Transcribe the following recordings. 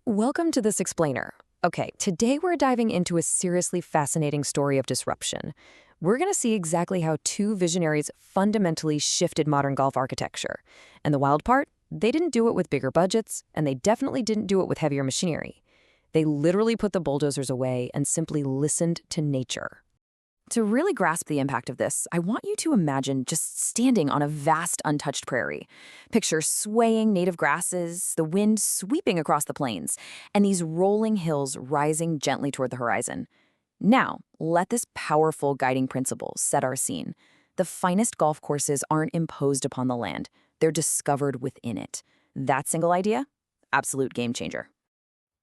Welcome to this explainer. Okay, today we're diving into a seriously fascinating story of disruption. We're going to see exactly how two visionaries fundamentally shifted modern golf architecture. And the wild part? They didn't do it with bigger budgets, and they definitely didn't do it with heavier machinery. They literally put the bulldozers away and simply listened to nature. To really grasp the impact of this, I want you to imagine just standing on a vast untouched prairie. Picture swaying native grasses, the wind sweeping across the plains, and these rolling hills rising gently toward the horizon. Now, let this powerful guiding principle set our scene. The finest golf courses aren't imposed upon the land, they're discovered within it. That single idea? Absolute game changer.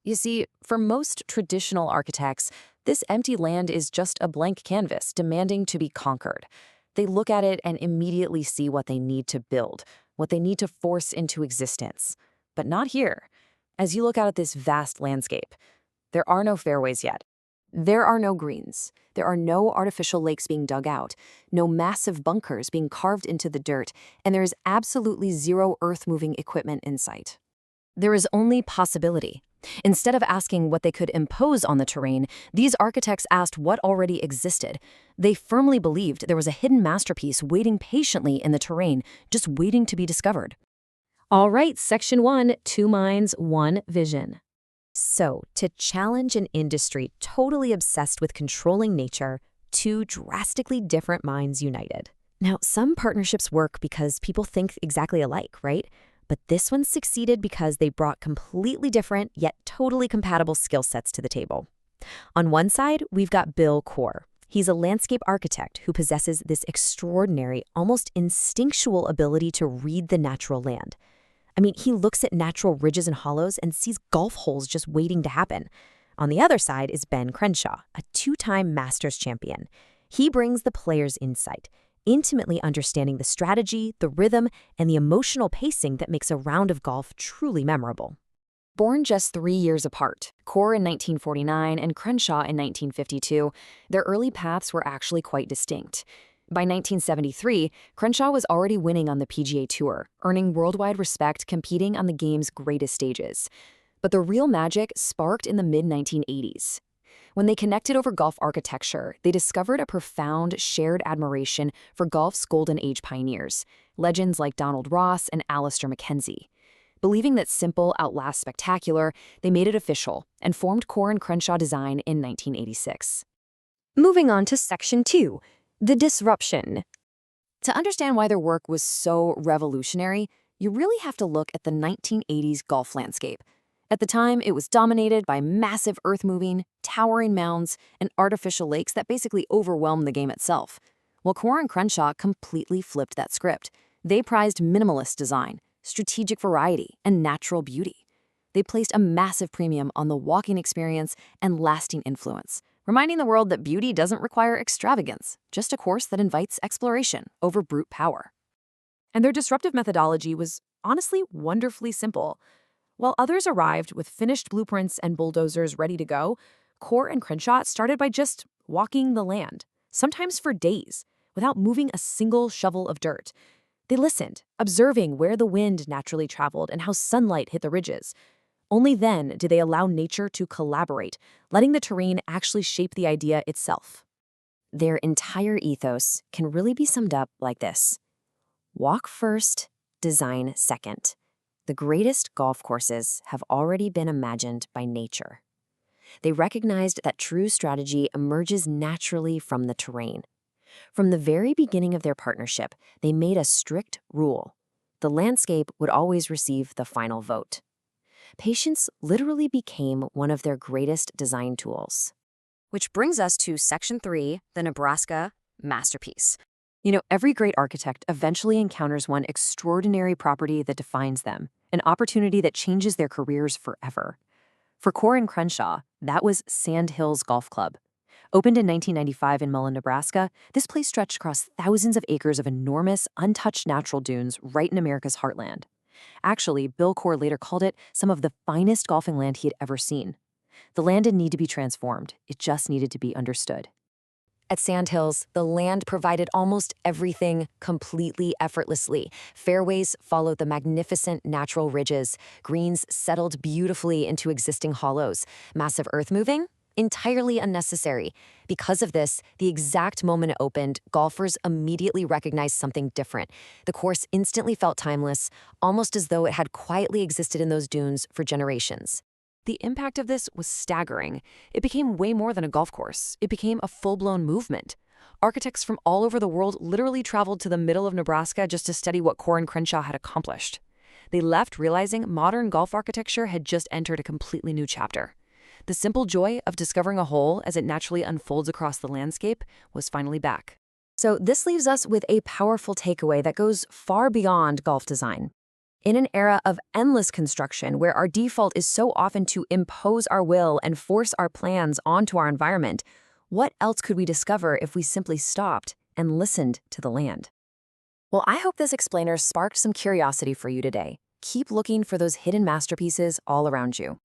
You see, for most traditional architects, this empty land is just a blank canvas demanding to be conquered. They look at it and immediately see what they need to build, what they need to force into existence. But not here. As you look out at this vast landscape, there are no fairways yet. There are no greens. There are no artificial lakes being dug out, no massive bunkers being carved into the dirt, and there is absolutely zero earth-moving equipment in sight. There is only possibility. Instead of asking what they could impose on the terrain, these architects asked what already existed. They firmly believed there was a hidden masterpiece waiting patiently in the terrain, just waiting to be discovered. All right, Section 1, Two Minds, One Vision. So, to challenge an industry totally obsessed with controlling nature, two drastically different minds united. Now, some partnerships work because people think exactly alike, right? But this one succeeded because they brought completely different, yet totally compatible skill sets to the table. On one side, we've got Bill Coore. He's a landscape architect who possesses this extraordinary, almost instinctual ability to read the natural land. I mean, he looks at natural ridges and hollows and sees golf holes just waiting to happen. On the other side is Ben Crenshaw, a two-time Masters champion. He brings the player's insight, intimately understanding the strategy, the rhythm, and the emotional pacing that makes a round of golf truly memorable. Born just 3 years apart, Coore in 1949 and Crenshaw in 1952, their early paths were actually quite distinct. By 1973, Crenshaw was already winning on the PGA Tour, earning worldwide respect competing on the game's greatest stages. But the real magic sparked in the mid-1980s. When they connected over golf architecture, they discovered a profound shared admiration for golf's golden age pioneers, legends like Donald Ross and Alister MacKenzie. Believing that simple outlasts spectacular, they made it official and formed Coore and Crenshaw Design in 1986. Moving on to Section 2, the disruption. To understand why their work was so revolutionary, you really have to look at the 1980s golf landscape. At the time, it was dominated by massive earth-moving, towering mounds, and artificial lakes that basically overwhelmed the game itself. Well, Coore and Crenshaw completely flipped that script. They prized minimalist design, strategic variety, and natural beauty. They placed a massive premium on the walking experience and lasting influence, reminding the world that beauty doesn't require extravagance, just a course that invites exploration over brute power. And their disruptive methodology was honestly wonderfully simple. While others arrived with finished blueprints and bulldozers ready to go, Coore and Crenshaw started by just walking the land, sometimes for days, without moving a single shovel of dirt. They listened, observing where the wind naturally traveled and how sunlight hit the ridges. Only then did they allow nature to collaborate, letting the terrain actually shape the idea itself. Their entire ethos can really be summed up like this: walk first, design second. The greatest golf courses have already been imagined by nature. They recognized that true strategy emerges naturally from the terrain. From the very beginning of their partnership, they made a strict rule: the landscape would always receive the final vote. Patience literally became one of their greatest design tools. Which brings us to Section 3, the Nebraska masterpiece. You know, every great architect eventually encounters one extraordinary property that defines them, an opportunity that changes their careers forever. For Coore and Crenshaw, that was Sand Hills Golf Club. Opened in 1995 in Mullen, Nebraska, this place stretched across thousands of acres of enormous, untouched natural dunes right in America's heartland. Actually, Bill Coore later called it some of the finest golfing land he had ever seen. The land didn't need to be transformed, it just needed to be understood. At Sandhills, the land provided almost everything completely effortlessly. Fairways followed the magnificent natural ridges. Greens settled beautifully into existing hollows. Massive earth moving? Entirely unnecessary. Because of this, the exact moment it opened, golfers immediately recognized something different. The course instantly felt timeless, almost as though it had quietly existed in those dunes for generations. The impact of this was staggering. It became way more than a golf course. It became a full-blown movement. Architects from all over the world literally traveled to the middle of Nebraska just to study what Coore and Crenshaw had accomplished. They left realizing modern golf architecture had just entered a completely new chapter. The simple joy of discovering a hole as it naturally unfolds across the landscape was finally back. So this leaves us with a powerful takeaway that goes far beyond golf design. In an era of endless construction where our default is so often to impose our will and force our plans onto our environment, what else could we discover if we simply stopped and listened to the land? Well, I hope this explainer sparked some curiosity for you today. Keep looking for those hidden masterpieces all around you.